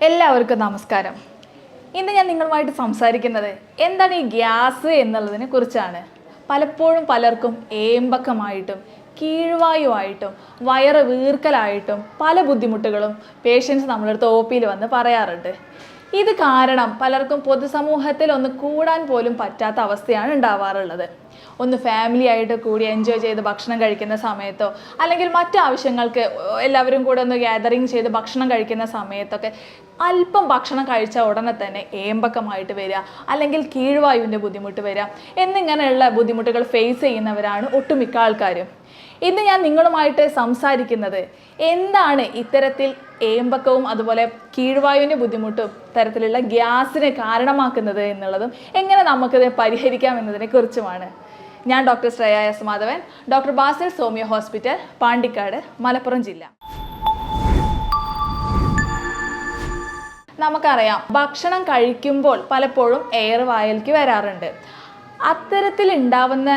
എല്ലാവർക്കും നമസ്കാരം. ഇന്ന് ഞാൻ നിങ്ങളുമായിട്ട് സംസാരിക്കുന്നത് എന്താണ് ഈ ഗ്യാസ് എന്നുള്ളതിനെ കുറിച്ചാണ്. പലപ്പോഴും പലർക്കും ഏമ്പക്കമായിട്ടും കീഴ്വായുവായിട്ടും വയറ് വീർക്കലായിട്ടും പല ബുദ്ധിമുട്ടുകളും പേഷ്യൻസ് നമ്മളടുത്ത് ഒ പിയിൽ വന്ന് പറയാറുണ്ട്. ഇത് കാരണം പലർക്കും പൊതുസമൂഹത്തിൽ ഒന്ന് കൂടാൻ പോലും പറ്റാത്ത അവസ്ഥയാണ് ഉണ്ടാവാറുള്ളത്. ഒന്ന് ഫാമിലി ആയിട്ട് കൂടി എൻജോയ് ചെയ്ത് ഭക്ഷണം കഴിക്കുന്ന സമയത്തോ അല്ലെങ്കിൽ മറ്റു ആവശ്യങ്ങൾക്ക് എല്ലാവരും കൂടെ ഒന്ന് ഗ്യാതറിങ് ചെയ്ത് ഭക്ഷണം കഴിക്കുന്ന സമയത്തൊക്കെ അല്പം ഭക്ഷണം കഴിച്ച ഉടനെ തന്നെ ഏമ്പക്കമായിട്ട് വരിക, അല്ലെങ്കിൽ കീഴ്വായുവിൻ്റെ ബുദ്ധിമുട്ട് വരിക എന്നിങ്ങനെയുള്ള ബുദ്ധിമുട്ടുകൾ ഫേസ് ചെയ്യുന്നവരാണ് ഒട്ടുമിക്ക ആൾക്കാരും. ഇന്ന് ഞാൻ നിങ്ങളുമായിട്ട് സംസാരിക്കുന്നത് എന്താണ് ഇത്തരത്തിൽ ഏമ്പക്കവും അതുപോലെ കീഴ്വായുവിൻ്റെ ബുദ്ധിമുട്ടും തരത്തിലുള്ള ഗ്യാസിന് കാരണമാക്കുന്നത് എന്നുള്ളതും എങ്ങനെ നമുക്കിത് പരിഹരിക്കാം എന്നതിനെ കുറിച്ചുമാണ്. ഞാൻ doctor Shreya S Madhavan, doctor Basil സോമിയോ ഹോസ്പിറ്റൽ, പാണ്ടിക്കാട്, മലപ്പുറം ജില്ല. നമുക്കറിയാം, ഭക്ഷണം കഴിക്കുമ്പോൾ പലപ്പോഴും എയർ വായിലേക്ക് വരാറുണ്ട്. അത്തരത്തിൽ ഉണ്ടാവുന്ന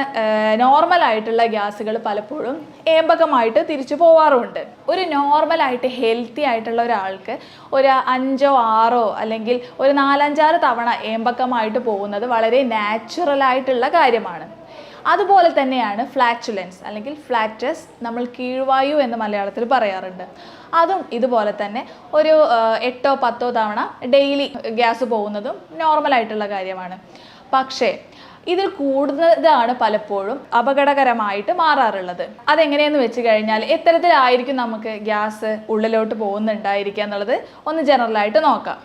നോർമലായിട്ടുള്ള ഗ്യാസുകൾ പലപ്പോഴും ഏമ്പകമായിട്ട് തിരിച്ചു പോവാറുമുണ്ട്. ഒരു നോർമലായിട്ട് ഹെൽത്തി ആയിട്ടുള്ള ഒരാൾക്ക് ഒരു 5 or 6 അല്ലെങ്കിൽ ഒരു 4-5 തവണ ഏമ്പക്കമായിട്ട് പോകുന്നത് വളരെ നാച്ചുറലായിട്ടുള്ള കാര്യമാണ്. അതുപോലെ തന്നെയാണ് ഫ്ലാറ്റുലൻസ് അല്ലെങ്കിൽ ഫ്ലാറ്റസ്, നമ്മൾ കീഴ്വായു എന്ന് മലയാളത്തിൽ പറയാറുണ്ട്. അതും ഇതുപോലെ തന്നെ ഒരു 8 or 10 തവണ ഡെയിലി ഗ്യാസ് പോകുന്നതും നോർമലായിട്ടുള്ള കാര്യമാണ്. പക്ഷേ ഇതിൽ കൂടുതലാണ് പലപ്പോഴും അപകടകരമായിട്ട് മാറാറുള്ളത്. അതെങ്ങനെയെന്ന് വെച്ച് കഴിഞ്ഞാൽ എത്തരത്തിലായിരിക്കും നമുക്ക് ഗ്യാസ് ഉള്ളിലോട്ട് പോകുന്നുണ്ടായിരിക്കുക എന്നുള്ളത് ഒന്ന് ജനറലായിട്ട് നോക്കാം.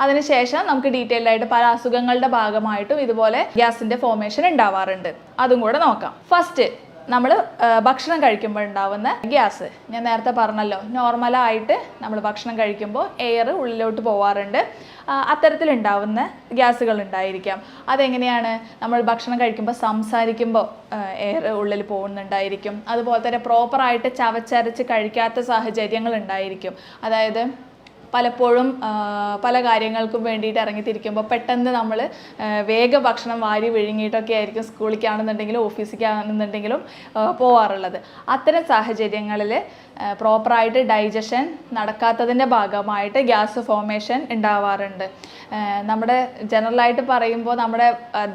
അതിനുശേഷം നമുക്ക് ഡീറ്റെയിൽഡ് ആയിട്ട് പല അസുഖങ്ങളുടെ ഭാഗമായിട്ടും ഇതുപോലെ ഗ്യാസിൻ്റെ ഫോർമേഷൻ ഉണ്ടാവാറുണ്ട്, അതും കൂടെ നോക്കാം. ഫസ്റ്റ് നമ്മൾ ഭക്ഷണം കഴിക്കുമ്പോൾ ഉണ്ടാവുന്ന ഗ്യാസ്, ഞാൻ നേരത്തെ പറഞ്ഞല്ലോ, നോർമലായിട്ട് നമ്മൾ ഭക്ഷണം കഴിക്കുമ്പോൾ എയർ ഉള്ളിലോട്ട് പോവാറുണ്ട്. അത്തരത്തിലുണ്ടാവുന്ന ഗ്യാസുകൾ ഉണ്ടായിരിക്കാം. അതെങ്ങനെയാണ്? നമ്മൾ ഭക്ഷണം കഴിക്കുമ്പോൾ സംസാരിക്കുമ്പോൾ എയർ ഉള്ളിൽ പോകുന്നുണ്ടായിരിക്കും. അതുപോലെ തന്നെ പ്രോപ്പറായിട്ട് ചവച്ചരച്ച് കഴിക്കാത്ത സാഹചര്യങ്ങൾ ഉണ്ടായിരിക്കും. അതായത് പലപ്പോഴും പല കാര്യങ്ങൾക്കും വേണ്ടിയിട്ട് ഇറങ്ങിത്തിരിക്കുമ്പോൾ പെട്ടെന്ന് നമ്മൾ വേഗം ഭക്ഷണം വാരി വിഴുങ്ങിയിട്ടൊക്കെ ആയിരിക്കും സ്കൂളിലേക്കാണെന്നുണ്ടെങ്കിലും ഓഫീസിലേക്കാണെന്നുണ്ടെങ്കിലും പോവാറുള്ളത്. അത്തരം സാഹചര്യങ്ങളിൽ പ്രോപ്പറായിട്ട് ഡൈജഷൻ നടക്കാത്തതിൻ്റെ ഭാഗമായിട്ട് ഗ്യാസ് ഫോർമേഷൻ ഉണ്ടാവാറുണ്ട്. നമ്മുടെ ജനറലായിട്ട് പറയുമ്പോൾ നമ്മുടെ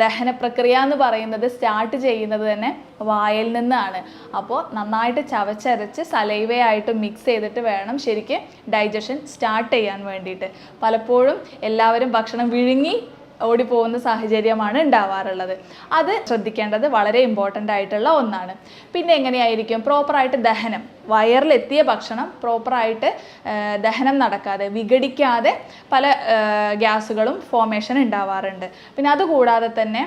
ദഹന പ്രക്രിയ എന്ന് പറയുന്നത് സ്റ്റാർട്ട് ചെയ്യുന്നത് തന്നെ വായിൽ നിന്നാണ്. അപ്പോൾ നന്നായിട്ട് ചവച്ചരച്ച് സലൈവയായിട്ട് മിക്സ് ചെയ്തിട്ട് വേണം ശരിക്കും ഡൈജഷൻ സ്റ്റാർട്ട് ചെയ്യാൻ വേണ്ടിയിട്ട്. പലപ്പോഴും എല്ലാവരും ഭക്ഷണം വിഴുങ്ങി ഓടിപ്പോകുന്ന സാഹചര്യമാണ് ഉണ്ടാവാറുള്ളത്. അത് ശ്രദ്ധിക്കേണ്ടത് വളരെ ഇമ്പോർട്ടൻ്റ് ആയിട്ടുള്ള ഒന്നാണ്. പിന്നെ എങ്ങനെയായിരിക്കും പ്രോപ്പറായിട്ട് ദഹനം, വയറിലെത്തിയ ഭക്ഷണം പ്രോപ്പറായിട്ട് ദഹനം നടക്കാതെ വിഘടിക്കാതെ പല ഗ്യാസുകളും ഫോർമേഷൻ ഉണ്ടാവാറുണ്ട്. പിന്നെ അതുകൂടാതെ തന്നെ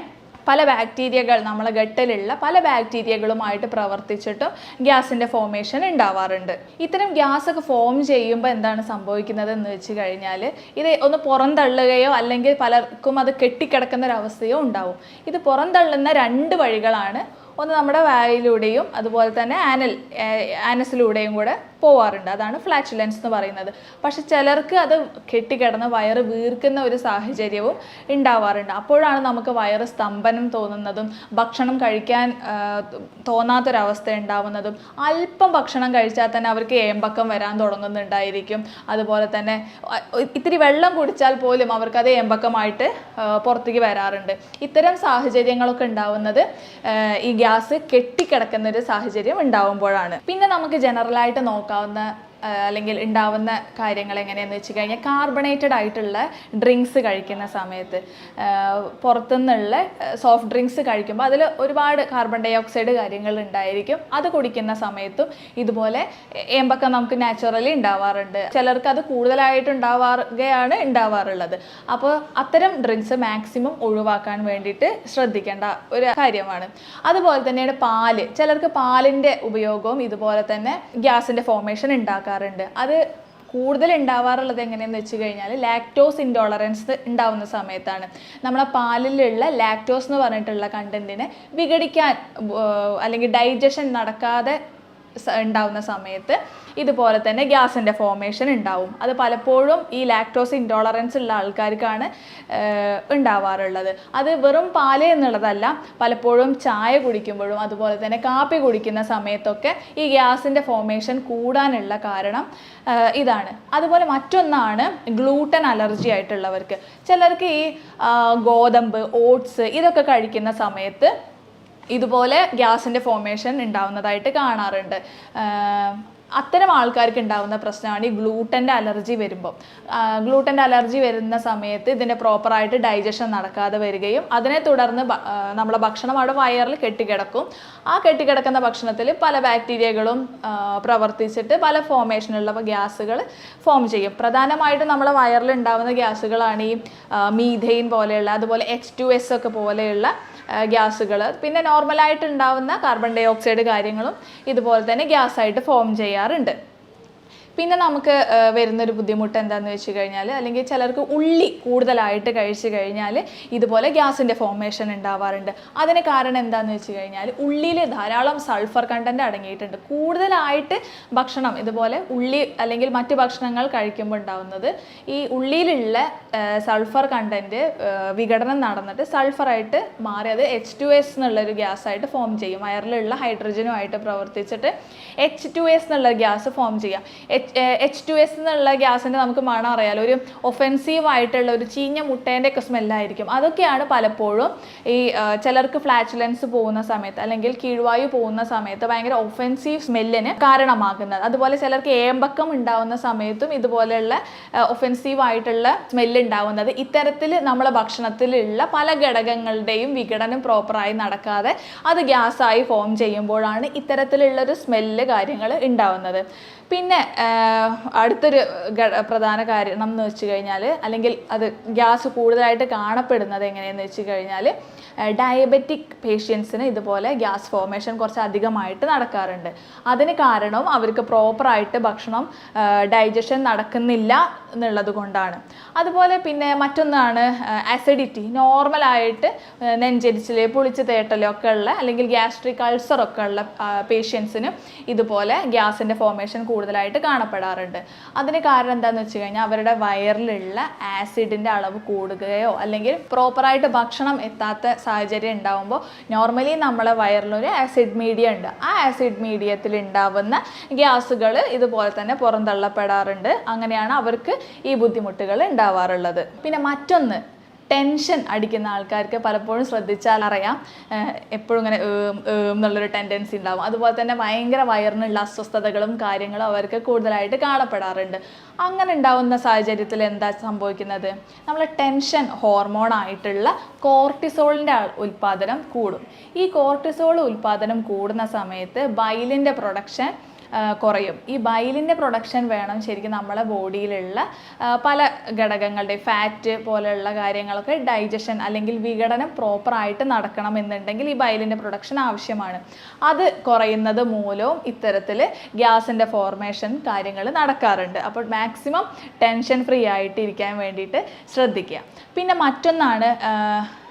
പല ബാക്ടീരിയകൾ, നമ്മളെ ഗട്ടിലുള്ള പല ബാക്ടീരിയകളുമായിട്ട് പ്രവർത്തിച്ചിട്ടും ഗ്യാസിൻ്റെ ഫോർമേഷൻ ഉണ്ടാവാറുണ്ട്. ഇത്തരം ഗ്യാസൊക്കെ ഫോം ചെയ്യുമ്പോൾ എന്താണ് സംഭവിക്കുന്നത് എന്ന് വെച്ച് കഴിഞ്ഞാൽ ഇത് ഒന്ന് പുറന്തള്ളുകയോ അല്ലെങ്കിൽ പലർക്കും അത് കെട്ടിക്കിടക്കുന്ന ഒരവസ്ഥയോ ഉണ്ടാവും. ഇത് പുറന്തള്ളുന്ന 2 വഴികളാണ്. ഒന്ന് നമ്മുടെ വായിലൂടെയും അതുപോലെ തന്നെ ആനസിലൂടെയും കൂടെ പോവാറുണ്ട്. അതാണ് ഫ്ലാറ്റുലൻസ് എന്ന് പറയുന്നത്. പക്ഷെ ചിലർക്ക് അത് കെട്ടിക്കിടന്ന് വയറ് വീർക്കുന്ന ഒരു സാഹചര്യവും ഉണ്ടാവാറുണ്ട്. അപ്പോഴാണ് നമുക്ക് വയറ് സ്തംഭനം തോന്നുന്നതും ഭക്ഷണം കഴിക്കാൻ തോന്നാത്തൊരവസ്ഥ ഉണ്ടാവുന്നതും. അല്പം ഭക്ഷണം കഴിച്ചാൽ തന്നെ അവർക്ക് ഏമ്പക്കം വരാൻ തുടങ്ങുന്നുണ്ടായിരിക്കും. അതുപോലെ തന്നെ ഇത്തിരി വെള്ളം കുടിച്ചാൽ പോലും അവർക്കത് ഏമ്പക്കമായിട്ട് പുറത്തേക്ക് വരാറുണ്ട്. ഇത്തരം സാഹചര്യങ്ങളൊക്കെ ഉണ്ടാവുന്നത് ഈ ഗ്യാസ് കെട്ടിക്കിടക്കുന്ന ഒരു സാഹചര്യം ഉണ്ടാവുമ്പോഴാണ്. പിന്നെ നമുക്ക് ജനറലായിട്ട് നോക്കാവുന്ന അല്ലെങ്കിൽ ഉണ്ടാവുന്ന കാര്യങ്ങൾ എങ്ങനെയാണെന്ന് വെച്ച് കഴിഞ്ഞാൽ കാർബണേറ്റഡ് ആയിട്ടുള്ള ഡ്രിങ്ക്സ് കഴിക്കുന്ന സമയത്ത്, പുറത്തുനിന്നുള്ള സോഫ്റ്റ് ഡ്രിങ്ക്സ് കഴിക്കുമ്പോൾ അതിൽ ഒരുപാട് കാർബൺ ഡൈ ഓക്സൈഡ് കാര്യങ്ങൾ ഉണ്ടായിരിക്കും. അത് കുടിക്കുന്ന സമയത്തും ഇതുപോലെ ഏമ്പക്കം നമുക്ക് നാച്ചുറലി ഉണ്ടാവാറുണ്ട്. ചിലർക്ക് അത് കൂടുതലായിട്ട് ഉണ്ടാവാറുള്ളത്. അപ്പോൾ അത്തരം ഡ്രിങ്ക്സ് മാക്സിമം ഒഴിവാക്കാൻ വേണ്ടിയിട്ട് ശ്രദ്ധിക്കേണ്ട ഒരു കാര്യമാണ്. അതുപോലെ തന്നെയാണ് പാല്. ചിലർക്ക് പാലിൻ്റെ ഉപയോഗവും ഇതുപോലെ തന്നെ ഗ്യാസിൻ്റെ ഫോർമേഷൻ ഉണ്ടാക്കാറുണ്ട്. അത് കൂടുതൽ ഉണ്ടാവാറുള്ളത് എങ്ങനെയെന്ന് വെച്ച് കഴിഞ്ഞാൽ ലാക്ടോസ് ഇൻടോളറൻസ് ഉണ്ടാവുന്ന സമയത്താണ്. നമ്മളെ പാലിലുള്ള ലാക്ടോസ് എന്ന് പറഞ്ഞിട്ടുള്ള കണ്ടന്റിനെ വിഘടിക്കാൻ അല്ലെങ്കിൽ ഡൈജഷൻ നടക്കാതെ ഉണ്ടാവുന്ന സമയത്ത് ഇതുപോലെ തന്നെ ഗ്യാസിൻ്റെ ഫോർമേഷൻ ഉണ്ടാവും. അത് പലപ്പോഴും ഈ ലാക്ടോസ് ഇൻടോളറൻസ് ഉള്ള ആൾക്കാർക്കാണ് ഉണ്ടാവാറുള്ളത്. അത് വെറും പാല് എന്നുള്ളതല്ല, പലപ്പോഴും ചായ കുടിക്കുമ്പോഴും അതുപോലെ തന്നെ കാപ്പി കുടിക്കുന്ന സമയത്തൊക്കെ ഈ ഗ്യാസിൻ്റെ ഫോർമേഷൻ കൂടാനുള്ള കാരണം ഇതാണ്. അതുപോലെ മറ്റൊന്നാണ് ഗ്ലൂട്ടൻ അലർജി ആയിട്ടുള്ളവർക്ക്. ചിലർക്ക് ഈ ഗോതമ്പ്, ഓട്സ് ഇതൊക്കെ കഴിക്കുന്ന സമയത്ത് ഇതുപോലെ ഗ്യാസിൻ്റെ ഫോർമേഷൻ ഉണ്ടാവുന്നതായിട്ട് കാണാറുണ്ട്. അത്തരം ആൾക്കാർക്ക് ഉണ്ടാകുന്ന പ്രശ്നമാണ് ഈ ഗ്ലൂട്ടൻ്റെ അലർജി വരുമ്പോൾ. ഗ്ലൂട്ടൻ്റെ അലർജി വരുന്ന സമയത്ത് ഇതിൻ്റെ പ്രോപ്പറായിട്ട് ഡൈജഷൻ നടക്കാതെ വരികയും അതിനെ തുടർന്ന് നമ്മളെ ഭക്ഷണം അവിടെ വയറിൽ കെട്ടിക്കിടക്കും. ആ കെട്ടിക്കിടക്കുന്ന ഭക്ഷണത്തിൽ പല ബാക്ടീരിയകളും പ്രവർത്തിച്ചിട്ട് പല ഫോർമേഷനുള്ള ഗ്യാസുകൾ ഫോം ചെയ്യും. പ്രധാനമായിട്ടും നമ്മളെ വയറിൽ ഉണ്ടാകുന്ന ഗ്യാസുകളാണ് ഈ മീഥെയിൻ പോലെയുള്ള, അതുപോലെ H2S ഒക്കെ പോലെയുള്ള ഗ്യാസുകൾ. പിന്നെ നോർമലായിട്ട് ഉണ്ടാകുന്ന കാർബൺ ഡൈ ഓക്സൈഡ് കാര്യങ്ങളും ഇതുപോലെ തന്നെ ഗ്യാസായിട്ട് ഫോം ചെയ്യാറുണ്ട്. പിന്നെ നമുക്ക് വരുന്നൊരു ബുദ്ധിമുട്ട് എന്താണെന്ന് വെച്ച് കഴിഞ്ഞാൽ, അല്ലെങ്കിൽ ചിലർക്ക് ഉള്ളി കൂടുതലായിട്ട് കഴിച്ചു കഴിഞ്ഞാൽ ഇതുപോലെ ഗ്യാസിൻ്റെ ഫോർമേഷൻ ഉണ്ടാവാറുണ്ട്. അതിന് കാരണം എന്താണെന്ന് വെച്ച് കഴിഞ്ഞാൽ ഉള്ളിയിൽ ധാരാളം സൾഫർ കണ്ടൻറ്റ് അടങ്ങിയിട്ടുണ്ട്. കൂടുതലായിട്ട് ഭക്ഷണം ഇതുപോലെ ഉള്ളി അല്ലെങ്കിൽ മറ്റ് ഭക്ഷണങ്ങൾ കഴിക്കുമ്പോൾ ഉണ്ടാവുന്നത് ഈ ഉള്ളിയിലുള്ള സൾഫർ കണ്ടൻറ്റ് വിഘടനം നടന്നിട്ട് സൾഫറായിട്ട് മാറി അത് H2S എന്നുള്ളൊരു ഗ്യാസായിട്ട് ഫോം ചെയ്യും. വയറിലുള്ള ഹൈഡ്രജനുമായിട്ട് പ്രവർത്തിച്ചിട്ട് H2S എന്നുള്ള ഗ്യാസ് ഫോം ചെയ്യാം. H2S എന്നുള്ള ഗ്യാസിൻ്റെ നമുക്ക് മണം അറിയാലോ, ഒരു ഒഫെൻസീവ് ആയിട്ടുള്ള ഒരു ചീഞ്ഞ മുട്ടേൻ്റെ ഒക്കെ സ്മെല്ലായിരിക്കും. അതൊക്കെയാണ് പലപ്പോഴും ഈ ചിലർക്ക് ഫ്ലാറ്റുലൻസ് പോകുന്ന സമയത്ത് അല്ലെങ്കിൽ കീഴ്വായു പോകുന്ന സമയത്ത് ഭയങ്കര ഒഫെൻസീവ് സ്മെല്ലിന് കാരണമാകുന്നത്. അതുപോലെ ചിലർക്ക് ഏമ്പക്കം ഉണ്ടാവുന്ന സമയത്തും ഇതുപോലെയുള്ള ഒഫെൻസീവ് ആയിട്ടുള്ള സ്മെല്ല് ഉണ്ടാവുന്നത് ഇത്തരത്തിൽ നമ്മളെ ഭക്ഷണത്തിലുള്ള പല ഘടകങ്ങളുടെയും വിഘടനം പ്രോപ്പറായി നടക്കാതെ അത് ഗ്യാസായി ഫോം ചെയ്യുമ്പോഴാണ് ഇത്തരത്തിലുള്ളൊരു സ്മെല്ല് കാര്യങ്ങൾ ഉണ്ടാവുന്നത്. പിന്നെ അടുത്തൊരു പ്രധാന കാരണം എന്ന് വെച്ച് കഴിഞ്ഞാൽ, അല്ലെങ്കിൽ അത് ഗ്യാസ് കൂടുതലായിട്ട് കാണപ്പെടുന്നത് എങ്ങനെയെന്ന് വെച്ച് കഴിഞ്ഞാൽ, ഡയബറ്റിക് പേഷ്യൻസിന് ഇതുപോലെ ഗ്യാസ് ഫോർമേഷൻ കുറച്ച് അധികമായിട്ട് നടക്കാറുണ്ട്. അതിന് കാരണവും അവർക്ക് പ്രോപ്പറായിട്ട് ഭക്ഷണം ഡൈജഷൻ നടക്കുന്നില്ല എന്നുള്ളത് കൊണ്ടാണ്. അതുപോലെ പിന്നെ മറ്റൊന്നാണ് അസിഡിറ്റി. നോർമലായിട്ട് നെഞ്ചരിച്ചിൽ, പുളിച്ച് തേട്ടലൊക്കെ ഉള്ള അല്ലെങ്കിൽ ഗ്യാസ്ട്രിക് അൾസറൊക്കെ ഉള്ള പേഷ്യൻസിനും ഇതുപോലെ ഗ്യാസിൻ്റെ ഫോർമേഷൻ കൂടുതലായിട്ട് കാണപ്പെടാറുണ്ട്. അതിന് കാരണം എന്താണെന്ന് വെച്ച് കഴിഞ്ഞാൽ അവരുടെ വയറിലുള്ള ആസിഡിൻ്റെ അളവ് കൂടുകയോ അല്ലെങ്കിൽ പ്രോപ്പറായിട്ട് ഭക്ഷണം എത്താത്ത സാഹചര്യം ഉണ്ടാകുമ്പോൾ നോർമലി നമ്മളെ വയറിലൊരു ആസിഡ് മീഡിയ ഉണ്ട്. ആ ആസിഡ് മീഡിയത്തിൽ ഉണ്ടാവുന്ന ഗ്യാസുകൾ ഇതുപോലെ തന്നെ പുറന്തള്ളപ്പെടാറുണ്ട്. അങ്ങനെയാണ് അവർക്ക് ഈ ബുദ്ധിമുട്ടുകൾ ഉണ്ടാവാറുള്ളത്. പിന്നെ മറ്റൊന്ന്, ടെൻഷൻ അടിക്കുന്ന ആൾക്കാർക്ക് പലപ്പോഴും ശ്രദ്ധിച്ചാൽ അറിയാം, എപ്പോഴും ഇങ്ങനെ എന്നുള്ളൊരു ടെൻഡൻസി ഉണ്ടാവും. അതുപോലെ തന്നെ ഭയങ്കര വയറിനുള്ള അസ്വസ്ഥതകളും കാര്യങ്ങളും അവർക്ക് കൂടുതലായിട്ട് കാണപ്പെടാറുണ്ട്. അങ്ങനെ ഉണ്ടാവുന്ന സാഹചര്യത്തിൽ എന്താ സംഭവിക്കുന്നത്? നമ്മൾ ടെൻഷൻ ഹോർമോണായിട്ടുള്ള കോർട്ടിസോളിൻ്റെ ഉൽപ്പാദനം കൂടും. ഈ കോർട്ടിസോൾ ഉൽപ്പാദനം കൂടുന്ന സമയത്ത് ബൈലിൻ്റെ പ്രൊഡക്ഷൻ കുറയും. ഈ ബൈലിൻ്റെ പ്രൊഡക്ഷൻ വേണം ശരിക്കും നമ്മളെ ബോഡിയിലുള്ള പല ഘടകങ്ങളുടെ ഫാറ്റ് പോലെയുള്ള കാര്യങ്ങളൊക്കെ ഡൈജഷൻ അല്ലെങ്കിൽ വിഘടനം പ്രോപ്പറായിട്ട് നടക്കണമെന്നുണ്ടെങ്കിൽ ഈ ബൈലിൻ്റെ പ്രൊഡക്ഷൻ ആവശ്യമാണ്. അത് കുറയുന്നത് മൂലവും ഇത്തരത്തിൽ ഗ്യാസിൻ്റെ ഫോർമേഷൻ കാര്യങ്ങൾ നടക്കാറുണ്ട്. അപ്പോൾ മാക്സിമം ടെൻഷൻ ഫ്രീ ആയിട്ട് ഇരിക്കാൻ വേണ്ടിയിട്ട് ശ്രദ്ധിക്കുക. പിന്നെ മറ്റൊന്നാണ്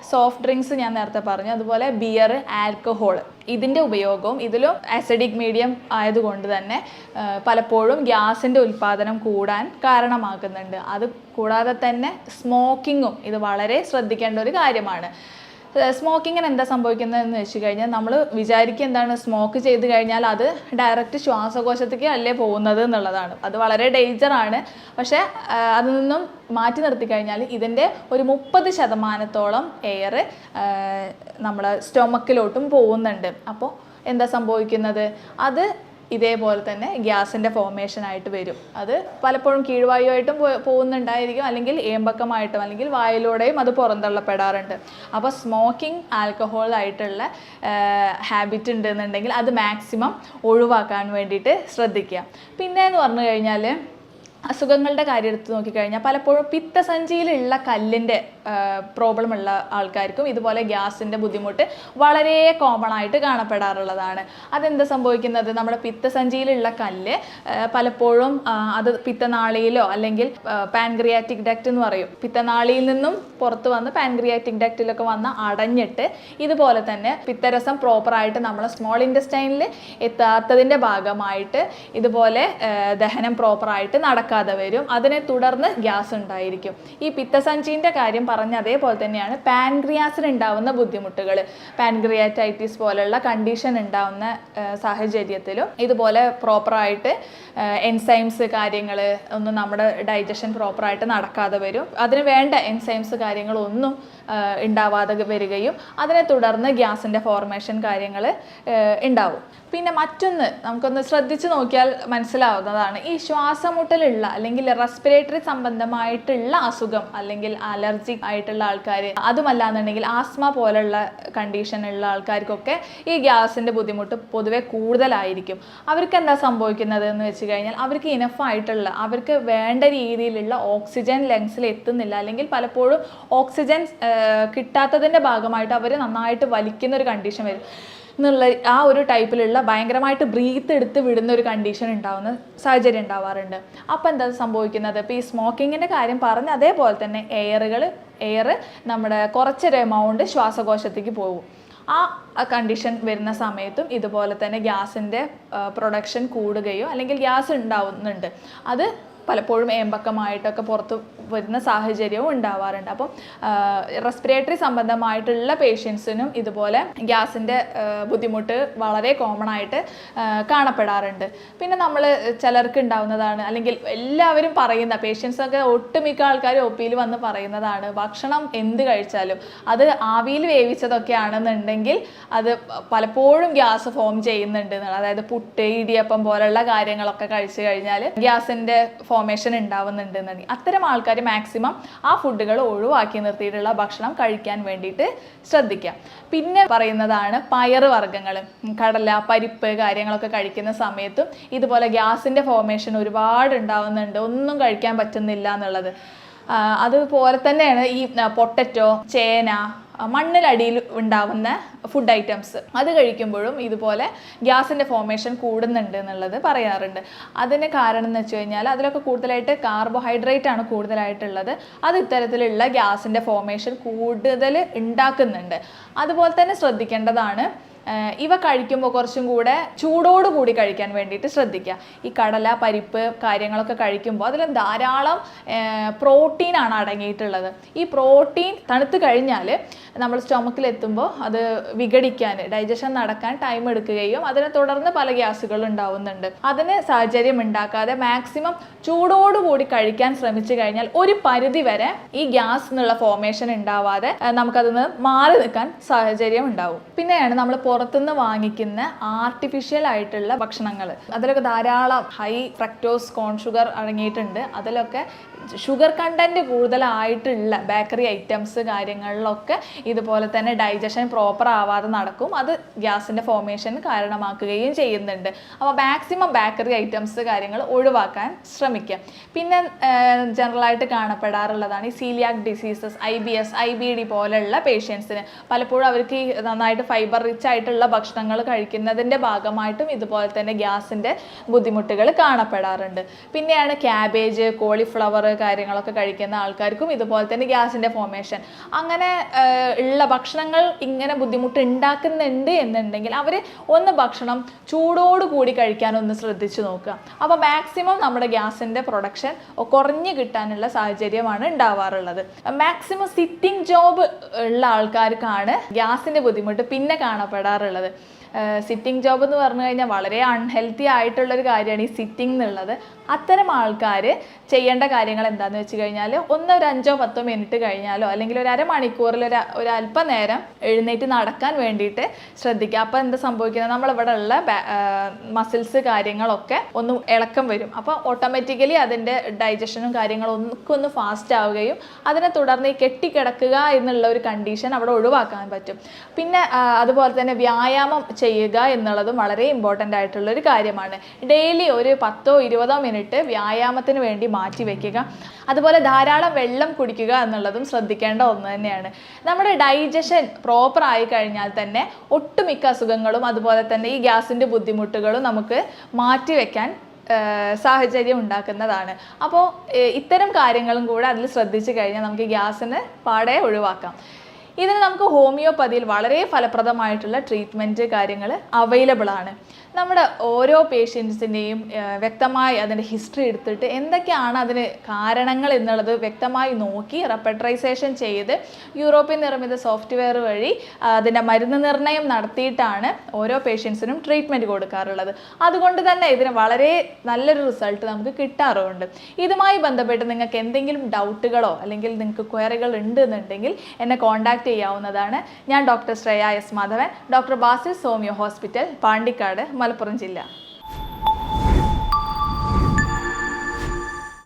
സോഫ്റ്റ് ഡ്രിങ്ക്സ്, ഞാൻ നേരത്തെ പറഞ്ഞു. അതുപോലെ ബിയർ, ആൽക്കഹോൾ, ഇതിൻ്റെ ഉപയോഗവും ഇതിലും ആസിഡിക് മീഡിയം ആയതുകൊണ്ട് തന്നെ പലപ്പോഴും ഗ്യാസിൻ്റെ ഉൽപ്പാദനം കൂടാൻ കാരണമാകുന്നുണ്ട്. അത് കൂടാതെ തന്നെ സ്മോക്കിങ്ങും ഇത് വളരെ ശ്രദ്ധിക്കേണ്ട ഒരു കാര്യമാണ്. സ്മോക്കിങ്ങിന് എന്താ സംഭവിക്കുന്നതെന്ന് വെച്ച് കഴിഞ്ഞാൽ, നമ്മൾ വിചാരിക്കുക എന്താണ്, സ്മോക്ക് ചെയ്ത് കഴിഞ്ഞാൽ അത് ഡയറക്റ്റ് ശ്വാസകോശത്തേക്ക് അല്ലേ പോകുന്നത് എന്നുള്ളതാണ്. അത് വളരെ ഡേഞ്ചറാണ്. പക്ഷേ അതിൽ നിന്നും മാറ്റി നിർത്തി കഴിഞ്ഞാൽ ഇതിൻ്റെ ഒരു 30% എയർ നമ്മൾ സ്റ്റൊമക്കിലോട്ടും പോകുന്നുണ്ട്. അപ്പോൾ എന്താ സംഭവിക്കുന്നത്? അത് ഇതേപോലെ തന്നെ ഗ്യാസിൻ്റെ ഫോർമേഷനായിട്ട് വരും. അത് പലപ്പോഴും കീഴ്വായുവായിട്ടും പോകുന്നുണ്ടായിരിക്കും, അല്ലെങ്കിൽ ഏമ്പക്കമായിട്ടും അല്ലെങ്കിൽ വായിലൂടെയും അത് പുറന്തള്ളപ്പെടാറുണ്ട്. അപ്പോൾ സ്മോക്കിംഗ്, ആൽക്കഹോൾ ആയിട്ടുള്ള ഹാബിറ്റ് ഉണ്ടെന്നുണ്ടെങ്കിൽ അത് മാക്സിമം ഒഴിവാക്കാൻ വേണ്ടിയിട്ട് ശ്രദ്ധിക്കുക. പിന്നെ എന്ന് പറഞ്ഞു കഴിഞ്ഞാൽ അസുഖങ്ങളുടെ കാര്യം എടുത്ത് നോക്കിക്കഴിഞ്ഞാൽ പലപ്പോഴും പിത്തസഞ്ചിയിലുള്ള കല്ലിൻ്റെ പ്രോബ്ലം ഉള്ള ആൾക്കാർക്കും ഇതുപോലെ ഗ്യാസിൻ്റെ ബുദ്ധിമുട്ട് വളരെ കോമൺ ആയിട്ട് കാണപ്പെടാറുള്ളതാണ്. അതെന്താ സംഭവിക്കുന്നത്, നമ്മുടെ പിത്തസഞ്ചിയിലുള്ള കല്ല് പലപ്പോഴും അത് പിത്തനാളിയിലോ അല്ലെങ്കിൽ പാൻക്രിയാറ്റിക് ഡക്റ്റ് എന്ന് പറയും, പിത്തനാളിയിൽ നിന്നും പുറത്ത് വന്ന് പാൻക്രിയാറ്റിക് ഡക്റ്റിലൊക്കെ വന്ന് അടഞ്ഞിട്ട് ഇതുപോലെ തന്നെ പിത്തരസം പ്രോപ്പറായിട്ട് നമ്മളെ സ്മോൾ ഇൻറ്റസ്റ്റൈനിൽ എത്താത്തതിൻ്റെ ഭാഗമായിട്ട് ഇതുപോലെ ദഹനം പ്രോപ്പറായിട്ട് നടക്കാതെ വരും. അതിനെ തുടർന്ന് ഗ്യാസ് ഉണ്ടായിരിക്കും. ഈ പിത്തസഞ്ചിൻ്റെ കാര്യം പറഞ്ഞ അതേപോലെ തന്നെയാണ് പാൻക്രിയാസിന് ഉണ്ടാവുന്ന ബുദ്ധിമുട്ടുകൾ. പാൻക്രിയാറ്റൈറ്റിസ് പോലുള്ള കണ്ടീഷൻ ഉണ്ടാവുന്ന സാഹചര്യത്തിലും ഇതുപോലെ പ്രോപ്പറായിട്ട് എൻസൈംസ് കാര്യങ്ങൾ ഒന്നും നമ്മുടെ ഡൈജഷൻ പ്രോപ്പറായിട്ട് നടക്കാതെ വരും. അതിന് വേണ്ട എൻസൈംസ് കാര്യങ്ങളൊന്നും ഉണ്ടാവാതെ വരികയും അതിനെ തുടർന്ന് ഗ്യാസിൻ്റെ ഫോർമേഷൻ കാര്യങ്ങൾ ഉണ്ടാവും. പിന്നെ മറ്റൊന്ന് നമുക്കൊന്ന് ശ്രദ്ധിച്ച് നോക്കിയാൽ മനസ്സിലാവുന്നതാണ്, ഈ ശ്വാസമുട്ടലുള്ള അല്ലെങ്കിൽ റെസ്പിറേറ്ററി സംബന്ധമായിട്ടുള്ള അസുഖം അല്ലെങ്കിൽ അലർജി ആയിട്ടുള്ള ആൾക്കാർ, അതുമല്ലാന്നുണ്ടെങ്കിൽ ആസ്മ പോലുള്ള കണ്ടീഷനുള്ള ആൾക്കാർക്കൊക്കെ ഈ ഗ്യാസിൻ്റെ ബുദ്ധിമുട്ട് പൊതുവെ കൂടുതലായിരിക്കും. അവർക്ക് എന്താ സംഭവിക്കുന്നത് എന്ന് വെച്ച് കഴിഞ്ഞാൽ അവർക്ക് ഇനഫായിട്ടുള്ള, അവർക്ക് വേണ്ട രീതിയിലുള്ള ഓക്സിജൻ ലങ്സിൽ എത്തുന്നില്ല, അല്ലെങ്കിൽ പലപ്പോഴും ഓക്സിജൻ കിട്ടാത്തതിൻ്റെ ഭാഗമായിട്ട് അവർ നന്നായിട്ട് വലിക്കുന്ന ഒരു കണ്ടീഷൻ വരും എന്നുള്ള ആ ഒരു ടൈപ്പിലുള്ള ഭയങ്കരമായിട്ട് ബ്രീത്ത് എടുത്ത് വിടുന്ന ഒരു കണ്ടീഷൻ ഉണ്ടാവുന്ന സാഹചര്യം ഉണ്ടാവാറുണ്ട്. അപ്പോൾ എന്താ സംഭവിക്കുന്നത്, ഇപ്പോൾ ഈ സ്മോക്കിങ്ങിൻ്റെ കാര്യം പറഞ്ഞ് അതേപോലെ തന്നെ എയർ നമ്മുടെ കുറച്ചൊരു എമൗണ്ട് ശ്വാസകോശത്തേക്ക് പോകും. ആ കണ്ടീഷൻ വരുന്ന സമയത്തും ഇതുപോലെ തന്നെ ഗ്യാസിൻ്റെ പ്രൊഡക്ഷൻ കൂടുകയോ അല്ലെങ്കിൽ ഗ്യാസ് ഉണ്ടാവുന്നുണ്ട്, അത് പലപ്പോഴും ഏമ്പക്കമായിട്ടൊക്കെ പുറത്ത് വരുന്ന സാഹചര്യവും ഉണ്ടാവാറുണ്ട്. അപ്പം റെസ്പിറേറ്ററി സംബന്ധമായിട്ടുള്ള പേഷ്യൻസിനും ഇതുപോലെ ഗ്യാസിൻ്റെ ബുദ്ധിമുട്ട് വളരെ കോമൺ ആയിട്ട് കാണപ്പെടാറുണ്ട്. പിന്നെ നമ്മൾ ചിലർക്ക് ഉണ്ടാവുന്നതാണ്, അല്ലെങ്കിൽ എല്ലാവരും പറയുന്ന പേഷ്യൻസൊക്കെ ഒട്ടുമിക്ക ആൾക്കാർ ഒ പിയിൽ വന്ന് പറയുന്നതാണ്, ഭക്ഷണം എന്ത് കഴിച്ചാലും അത് ആവിയിൽ വേവിച്ചതൊക്കെ ആണെന്നുണ്ടെങ്കിൽ അത് പലപ്പോഴും ഗ്യാസ് ഫോം ചെയ്യുന്നുണ്ട് എന്നുള്ളത്. അതായത് പുട്ട്, ഇടിയപ്പം പോലുള്ള കാര്യങ്ങളൊക്കെ കഴിച്ചു കഴിഞ്ഞാൽ ഗ്യാസിൻ്റെ ഫോർമേഷൻ ഉണ്ടാവുന്നുണ്ട് എന്നുണ്ടെങ്കിൽ അത്തരം ആൾക്കാർ മാക്സിമം ആ ഫുഡുകൾ ഒഴിവാക്കി നിർത്തിയിട്ടുള്ള ഭക്ഷണം കഴിക്കാൻ വേണ്ടിയിട്ട് ശ്രദ്ധിക്കുക. പിന്നെ പറയുന്നതാണ് പയറ് വർഗ്ഗങ്ങൾ, കടല, പരിപ്പ് കാര്യങ്ങളൊക്കെ കഴിക്കുന്ന സമയത്തും ഇതുപോലെ ഗ്യാസിൻ്റെ ഫോർമേഷൻ ഒരുപാട് ഉണ്ടാവുന്നുണ്ട്, ഒന്നും കഴിക്കാൻ പറ്റുന്നില്ല എന്നുള്ളത്. അതുപോലെ തന്നെയാണ് ഈ പൊട്ടറ്റോ, ചേന, മണ്ണിലടിയിൽ ഉണ്ടാവുന്ന ഫുഡ് ഐറ്റംസ്, അത് കഴിക്കുമ്പോഴും ഇതുപോലെ ഗ്യാസിൻ്റെ ഫോർമേഷൻ കൂടുന്നുണ്ട് എന്നുള്ളത് പറയാറുണ്ട്. അതിന് കാരണം എന്ന് വെച്ച് കഴിഞ്ഞാൽ അതിലൊക്കെ കൂടുതലായിട്ട് കാർബോഹൈഡ്രേറ്റ് ആണ് കൂടുതലായിട്ടുള്ളത്. അത് ഇത്തരത്തിലുള്ള ഗ്യാസിൻ്റെ ഫോർമേഷൻ കൂടുതൽ ഉണ്ടാക്കുന്നുണ്ട്. അതുപോലെ തന്നെ ശ്രദ്ധിക്കേണ്ടതാണ്, ഇവ കഴിക്കുമ്പോൾ കുറച്ചും കൂടെ ചൂടോടുകൂടി കഴിക്കാൻ വേണ്ടിയിട്ട് ശ്രദ്ധിക്കുക. ഈ കടല, പരിപ്പ് കാര്യങ്ങളൊക്കെ കഴിക്കുമ്പോൾ അതിൽ ധാരാളം പ്രോട്ടീനാണ് അടങ്ങിയിട്ടുള്ളത്. ഈ പ്രോട്ടീൻ തണുത്ത് കഴിഞ്ഞാൽ നമ്മൾ സ്റ്റൊമക്കിലെത്തുമ്പോൾ അത് വിഘടിക്കാൻ, ഡൈജഷൻ നടക്കാൻ ടൈം എടുക്കുകയും അതിനെ തുടർന്ന് പല ഗ്യാസുകളും ഉണ്ടാവുന്നുണ്ട്. അതിന് സാഹചര്യം ഉണ്ടാക്കാതെ മാക്സിമം ചൂടോടുകൂടി കഴിക്കാൻ ശ്രമിച്ചു കഴിഞ്ഞാൽ ഒരു പരിധി വരെ ഈ ഗ്യാസ് എന്നുള്ള ഫോർമേഷൻ ഉണ്ടാവാതെ നമുക്കതിന് മാറി നിൽക്കാൻ സാഹചര്യം ഉണ്ടാവും. പിന്നെയാണ് നമ്മൾ പുറത്തുനിന്ന് വാങ്ങിക്കുന്ന ആർട്ടിഫിഷ്യൽ ആയിട്ടുള്ള ഭക്ഷണങ്ങൾ, അതിലൊക്കെ ധാരാളം ഹൈ ഫ്രക്ടോസ് കോൺ ഷുഗർ അടങ്ങിയിട്ടുണ്ട്. അതിലൊക്കെ ഷുഗർ കണ്ടന്റ് കൂടുതലായിട്ടുള്ള ബേക്കറി ഐറ്റംസ് കാര്യങ്ങളിലൊക്കെ ഇതുപോലെ തന്നെ ഡൈജഷൻ പ്രോപ്പർ ആവാതെ നടക്കും. അത് ഗ്യാസിൻ്റെ ഫോർമേഷൻ കാരണമാക്കുകയും ചെയ്യുന്നുണ്ട്. അപ്പോൾ മാക്സിമം ബേക്കറി ഐറ്റംസ് കാര്യങ്ങൾ ഒഴിവാക്കാൻ ശ്രമിക്കുക. പിന്നെ ജനറലായിട്ട് കാണപ്പെടാറുള്ളതാണ് ഈ സീലിയാക് ഡിസീസസ്, IBS, IBD പോലുള്ള പേഷ്യൻസിന് പലപ്പോഴും അവർക്ക് ഈ നന്നായിട്ട് ഫൈബർ റിച്ച് ആയിട്ടുള്ള ഭക്ഷണങ്ങൾ കഴിക്കുന്നതിൻ്റെ ഭാഗമായിട്ടും ഇതുപോലെ തന്നെ ഗ്യാസിൻ്റെ ബുദ്ധിമുട്ടുകൾ കാണപ്പെടാറുണ്ട്. പിന്നെയാണ് ക്യാബേജ്, കോളിഫ്ലവർ കാര്യങ്ങളൊക്കെ കഴിക്കുന്ന ആൾക്കാർക്കും ഇതുപോലെ തന്നെ ഗ്യാസിൻ്റെ ഫോർമേഷൻ. അങ്ങനെ ഉള്ള ഭക്ഷണങ്ങൾ ഇങ്ങനെ ബുദ്ധിമുട്ട് ഉണ്ടാക്കുന്നുണ്ട് എന്നുണ്ടെങ്കിൽ അവർ ഒന്ന് ഭക്ഷണം ചൂടോടുകൂടി കഴിക്കാനൊന്ന് ശ്രദ്ധിച്ചു നോക്കുക. അപ്പോൾ മാക്സിമം നമ്മുടെ ഗ്യാസിൻ്റെ പ്രൊഡക്ഷൻ കുറഞ്ഞു കിട്ടാനുള്ള സാഹചര്യമാണ് ഉണ്ടാവാറുള്ളത്. മാക്സിമം സിറ്റിംഗ് ജോബ് ഉള്ള ആൾക്കാർക്കാണ് ഗ്യാസിൻ്റെ ബുദ്ധിമുട്ട് പിന്നെ കാണപ്പെടാറുള്ളത്. സിറ്റിംഗ് ജോബ് എന്ന് പറഞ്ഞു കഴിഞ്ഞാൽ വളരെ അൺഹെൽത്തി ആയിട്ടുള്ളൊരു കാര്യമാണ് ഈ സിറ്റിംഗ് എന്നുള്ളത്. അത്തരം ആൾക്കാർ ചെയ്യേണ്ട കാര്യങ്ങൾ എന്താണെന്ന് വെച്ച് കഴിഞ്ഞാൽ ഒരു 5-10 മിനിറ്റ് കഴിഞ്ഞാലോ അല്ലെങ്കിൽ ഒരു അരമണിക്കൂറിൽ ഒരു അല്പനേരം എഴുന്നേറ്റ് നടക്കാൻ വേണ്ടിയിട്ട് ശ്രദ്ധിക്കുക. അപ്പോൾ എന്താ സംഭവിക്കുന്നത്, നമ്മളിവിടെ ഉള്ള മസിൽസ് കാര്യങ്ങളൊക്കെ ഒന്ന് ഇളക്കം വരും. അപ്പോൾ ഓട്ടോമാറ്റിക്കലി അതിൻ്റെ ഡൈജഷനും കാര്യങ്ങളും ഒന്ന് ഫാസ്റ്റ് ആവുകയും അതിനെ തുടർന്ന് ഈ കെട്ടിക്കിടക്കുക എന്നുള്ള ഒരു കണ്ടീഷൻ അവിടെ ഒഴിവാക്കാൻ പറ്റും. പിന്നെ അതുപോലെ തന്നെ വ്യായാമം ചെയ്യുക എന്നുള്ളതും വളരെ ഇമ്പോർട്ടൻ്റ് ആയിട്ടുള്ളൊരു കാര്യമാണ്. ഡെയിലി ഒരു 10-20 മിനിറ്റ് വ്യായാമത്തിന് വേണ്ടി മാറ്റി വയ്ക്കുക. അതുപോലെ ധാരാളം വെള്ളം കുടിക്കുക എന്നുള്ളതും ശ്രദ്ധിക്കേണ്ട ഒന്ന് തന്നെയാണ്. നമ്മുടെ ഡൈജഷൻ പ്രോപ്പർ ആയി കഴിഞ്ഞാൽ തന്നെ ഒട്ടുമിക്ക അസുഖങ്ങളും അതുപോലെ തന്നെ ഈ ഗ്യാസിൻ്റെ ബുദ്ധിമുട്ടുകളും നമുക്ക് മാറ്റിവെക്കാൻ സാഹചര്യം ഉണ്ടാക്കുന്നതാണ്. അപ്പോൾ ഇത്തരം കാര്യങ്ങളും കൂടെ അതിൽ ശ്രദ്ധിച്ചു കഴിഞ്ഞാൽ നമുക്ക് ഗ്യാസിന് പാടെ ഒഴിവാക്കാം. ഇതിന് നമുക്ക് ഹോമിയോപ്പതിയിൽ വളരെ ഫലപ്രദമായിട്ടുള്ള ട്രീറ്റ്മെൻറ്റ് കാര്യങ്ങൾ അവൈലബിൾ ആണ്. നമ്മുടെ ഓരോ പേഷ്യൻസിൻ്റെയും വ്യക്തമായി അതിൻ്റെ ഹിസ്റ്ററി എടുത്തിട്ട് എന്തൊക്കെയാണ് അതിന് കാരണങ്ങൾ എന്നുള്ളത് വ്യക്തമായി നോക്കി റെപ്പട്രൈസേഷൻ ചെയ്ത് യൂറോപ്യൻ നിർമ്മിത സോഫ്റ്റ്വെയർ വഴി അതിൻ്റെ മരുന്ന് നിർണ്ണയം നടത്തിയിട്ടാണ് ഓരോ പേഷ്യൻസിനും ട്രീറ്റ്മെൻറ്റ് കൊടുക്കാറുള്ളത്. അതുകൊണ്ട് തന്നെ ഇതിന് വളരെ നല്ലൊരു റിസൾട്ട് നമുക്ക് കിട്ടാറുമുണ്ട്. ഇതുമായി ബന്ധപ്പെട്ട് നിങ്ങൾക്ക് എന്തെങ്കിലും ഡൗട്ടുകളോ അല്ലെങ്കിൽ നിങ്ങൾക്ക് ക്വയറികൾ ഉണ്ട് എന്നുണ്ടെങ്കിൽ എന്നെ കോൺടാക്ട് ചെയ്യാവുന്നതാണ്. ഞാൻ doctor Shreya S Madhavan, doctor Basil homeo hospital, Pandikkad, Malappuram ജില്ല.